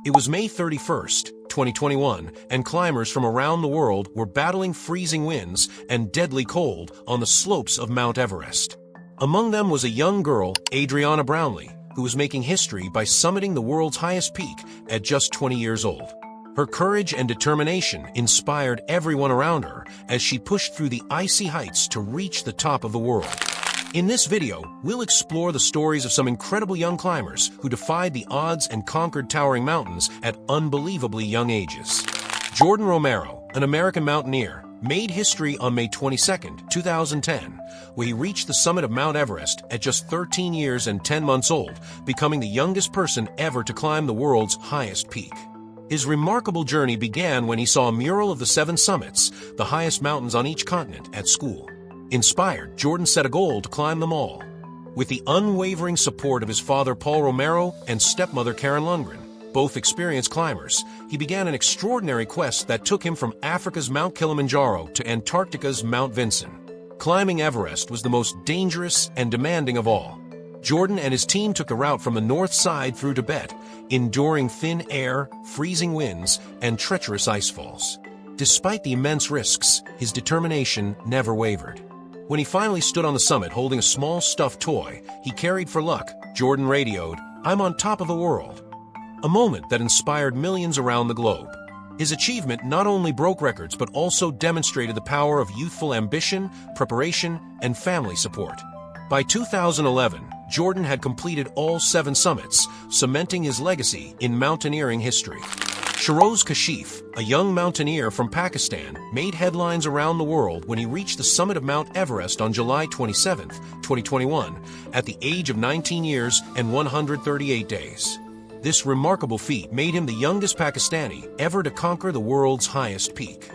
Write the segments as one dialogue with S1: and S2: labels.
S1: It was May 31st, 2021, and climbers from around the world were battling freezing winds and deadly cold on the slopes of Mount Everest. Among them was a young girl, Adriana Brownlee, who was making history by summiting the world's highest peak at just 20 years old. Her courage and determination inspired everyone around her as she pushed through the icy heights to reach the top of the world. In this video, we'll explore the stories of some incredible young climbers who defied the odds and conquered towering mountains at unbelievably young ages. Jordan Romero, an American mountaineer, made history on May 22, 2010, where he reached the summit of Mount Everest at just 13 years and 10 months old, becoming the youngest person ever to climb the world's highest peak. His remarkable journey began when he saw a mural of the 7 summits, the highest mountains on each continent, at school. Inspired, Jordan set a goal to climb them all. With the unwavering support of his father Paul Romero and stepmother Karen Lundgren, both experienced climbers, he began an extraordinary quest that took him from Africa's Mount Kilimanjaro to Antarctica's Mount Vinson. Climbing Everest was the most dangerous and demanding of all. Jordan and his team took the route from the north side through Tibet, enduring thin air, freezing winds, and treacherous icefalls. Despite the immense risks, his determination never wavered. When he finally stood on the summit holding a small stuffed toy he carried for luck, Jordan radioed, "I'm on top of the world." A moment that inspired millions around the globe. His achievement not only broke records but also demonstrated the power of youthful ambition, preparation, and family support. By 2011, Jordan had completed all 7 summits, cementing his legacy in mountaineering history. Shehroze Kashif, a young mountaineer from Pakistan, made headlines around the world when he reached the summit of Mount Everest on July 27, 2021, at the age of 19 years and 138 days. This remarkable feat made him the youngest Pakistani ever to conquer the world's highest peak.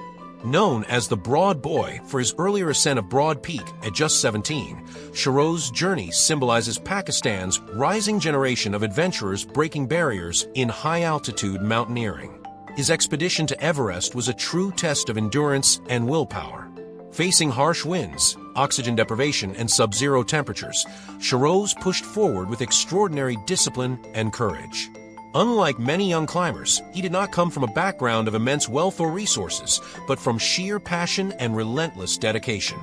S1: Known as the Broad Boy for his earlier ascent of Broad Peak at just 17, Shehroze's journey symbolizes Pakistan's rising generation of adventurers breaking barriers in high-altitude mountaineering. His expedition to Everest was a true test of endurance and willpower. Facing harsh winds, oxygen deprivation, and sub-zero temperatures, Shehroze pushed forward with extraordinary discipline and courage. Unlike many young climbers, he did not come from a background of immense wealth or resources, but from sheer passion and relentless dedication.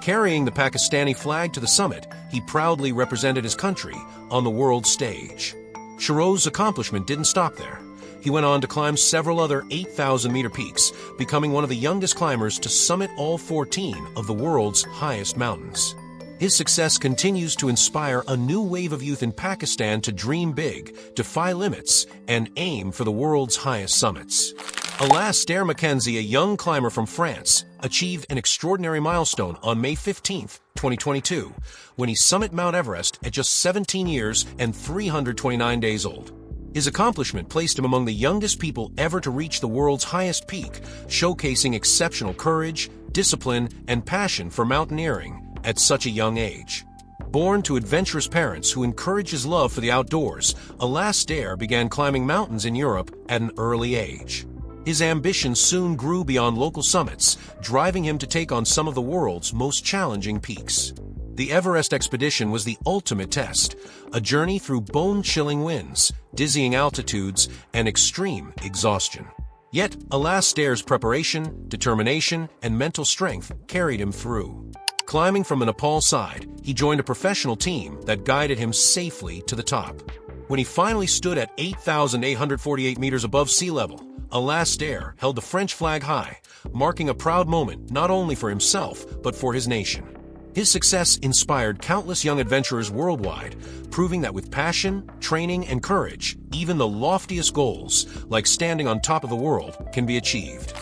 S1: Carrying the Pakistani flag to the summit, he proudly represented his country on the world stage. Shehroze's accomplishment didn't stop there. He went on to climb several other 8,000-meter peaks, becoming one of the youngest climbers to summit all 14 of the world's highest mountains. His success continues to inspire a new wave of youth in Pakistan to dream big, defy limits, and aim for the world's highest summits. Alasdair McKenzie, a young climber from France, achieved an extraordinary milestone on May 15, 2022, when he summited Mount Everest at just 17 years and 329 days old. His accomplishment placed him among the youngest people ever to reach the world's highest peak, showcasing exceptional courage, discipline, and passion for mountaineering at such a young age. Born to adventurous parents who encouraged his love for the outdoors, Alasdair began climbing mountains in Europe at an early age. His ambition soon grew beyond local summits, driving him to take on some of the world's most challenging peaks. The Everest expedition was the ultimate test, a journey through bone-chilling winds, dizzying altitudes, and extreme exhaustion. Yet, Alasdair's preparation, determination, and mental strength carried him through. Climbing from the Nepal side, he joined a professional team that guided him safely to the top. When he finally stood at 8,848 meters above sea level, Alasdair held the French flag high, marking a proud moment not only for himself but for his nation. His success inspired countless young adventurers worldwide, proving that with passion, training, and courage, even the loftiest goals, like standing on top of the world, can be achieved.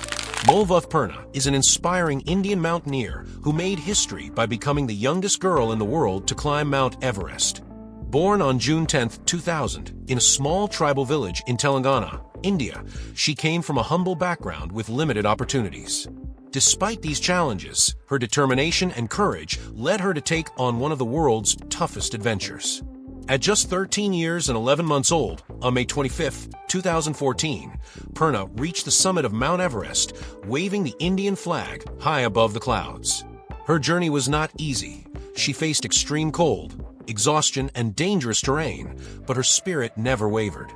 S1: Mulvath Purna is an inspiring Indian mountaineer who made history by becoming the youngest girl in the world to climb Mount Everest. Born on June 10, 2000, in a small tribal village in Telangana, India, she came from a humble background with limited opportunities. Despite these challenges, her determination and courage led her to take on one of the world's toughest adventures. At just 13 years and 11 months old, on May 25, 2014, Purna reached the summit of Mount Everest, waving the Indian flag high above the clouds. Her journey was not easy. She faced extreme cold, exhaustion, and dangerous terrain, but her spirit never wavered.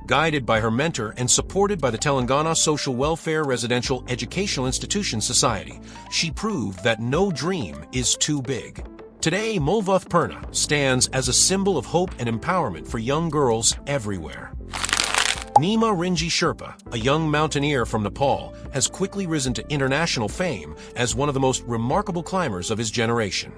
S1: Guided by her mentor and supported by the Telangana Social Welfare Residential Educational Institution Society, she proved that no dream is too big. Today, Mulvath Purna stands as a symbol of hope and empowerment for young girls everywhere. Nima Rinji Sherpa, a young mountaineer from Nepal, has quickly risen to international fame as one of the most remarkable climbers of his generation.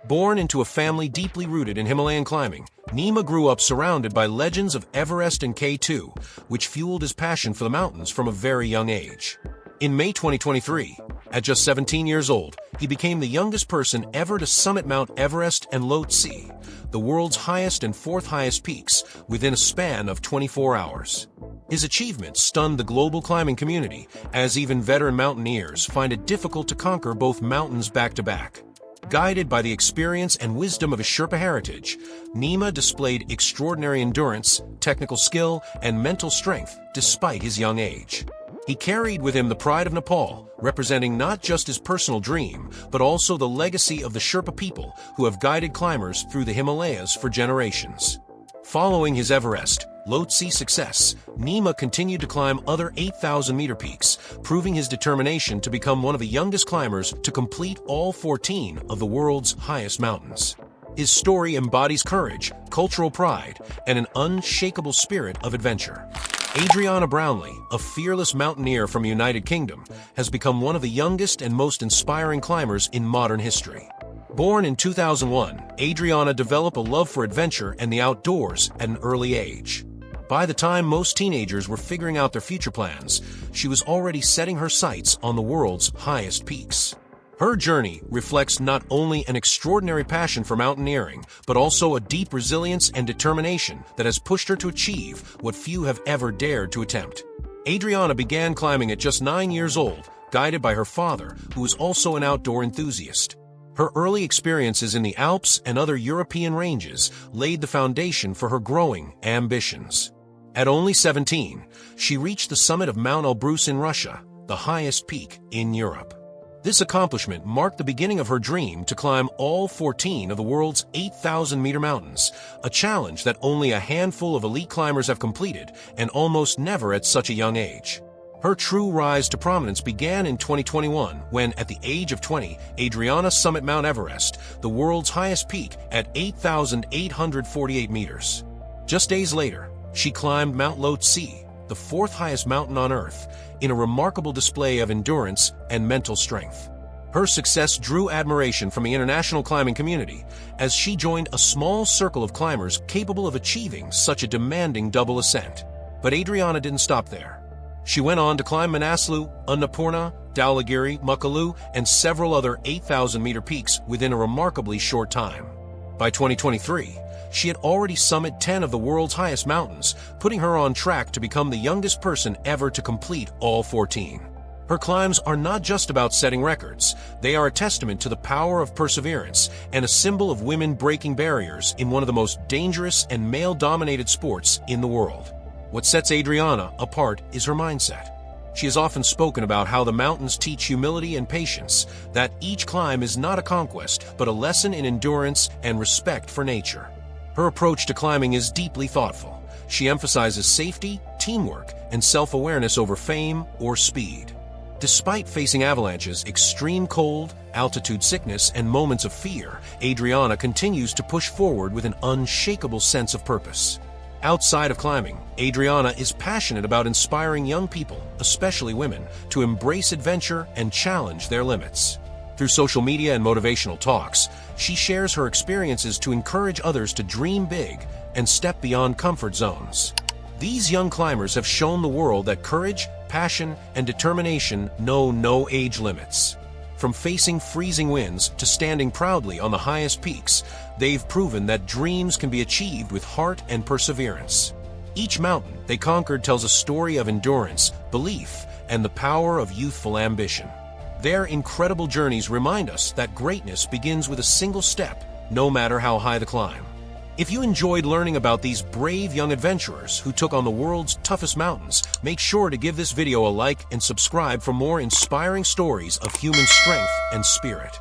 S1: Born into a family deeply rooted in Himalayan climbing, Nima grew up surrounded by legends of Everest and K2, which fueled his passion for the mountains from a very young age. In May 2023, at just 17 years old, he became the youngest person ever to summit Mount Everest and Lhotse, the world's highest and fourth highest peaks, within a span of 24 hours. His achievements stunned the global climbing community, as even veteran mountaineers find it difficult to conquer both mountains back-to-back. Guided by the experience and wisdom of his Sherpa heritage, Nima displayed extraordinary endurance, technical skill, and mental strength despite his young age. He carried with him the pride of Nepal, representing not just his personal dream, but also the legacy of the Sherpa people who have guided climbers through the Himalayas for generations. Following his Everest, Lhotse success, Nima continued to climb other 8,000-meter peaks, proving his determination to become one of the youngest climbers to complete all 14 of the world's highest mountains. His story embodies courage, cultural pride, and an unshakable spirit of adventure. Adriana Brownlee, a fearless mountaineer from the United Kingdom, has become one of the youngest and most inspiring climbers in modern history. Born in 2001, Adriana developed a love for adventure and the outdoors at an early age. By the time most teenagers were figuring out their future plans, she was already setting her sights on the world's highest peaks. Her journey reflects not only an extraordinary passion for mountaineering, but also a deep resilience and determination that has pushed her to achieve what few have ever dared to attempt. Adriana began climbing at just 9 years old, guided by her father, who was also an outdoor enthusiast. Her early experiences in the Alps and other European ranges laid the foundation for her growing ambitions. At only 17, she reached the summit of Mount Elbrus in Russia, the highest peak in Europe. This accomplishment marked the beginning of her dream to climb all 14 of the world's 8,000-meter mountains, a challenge that only a handful of elite climbers have completed, and almost never at such a young age. Her true rise to prominence began in 2021 when, at the age of 20, Adriana summited Mount Everest, the world's highest peak, at 8,848 meters. Just days later, she climbed Mount Lhotse, the fourth highest mountain on Earth, in a remarkable display of endurance and mental strength. Her success drew admiration from the international climbing community, as she joined a small circle of climbers capable of achieving such a demanding double ascent. But Adriana didn't stop there. She went on to climb Manaslu, Annapurna, Dhaulagiri, Makalu, and several other 8,000-meter peaks within a remarkably short time. By 2023, she had already summited 10 of the world's highest mountains, putting her on track to become the youngest person ever to complete all 14. Her climbs are not just about setting records. They are a testament to the power of perseverance and a symbol of women breaking barriers in one of the most dangerous and male-dominated sports in the world. What sets Adriana apart is her mindset. She has often spoken about how the mountains teach humility and patience, that each climb is not a conquest, but a lesson in endurance and respect for nature. Her approach to climbing is deeply thoughtful. She emphasizes safety, teamwork, and self-awareness over fame or speed. Despite facing avalanches, extreme cold, altitude sickness, and moments of fear, Adriana continues to push forward with an unshakable sense of purpose. Outside of climbing, Adriana is passionate about inspiring young people, especially women, to embrace adventure and challenge their limits. Through social media and motivational talks, she shares her experiences to encourage others to dream big and step beyond comfort zones. These young climbers have shown the world that courage, passion, and determination know no age limits. From facing freezing winds to standing proudly on the highest peaks, they've proven that dreams can be achieved with heart and perseverance. Each mountain they conquered tells a story of endurance, belief, and the power of youthful ambition. Their incredible journeys remind us that greatness begins with a single step, no matter how high the climb. If you enjoyed learning about these brave young adventurers who took on the world's toughest mountains, make sure to give this video a like and subscribe for more inspiring stories of human strength and spirit.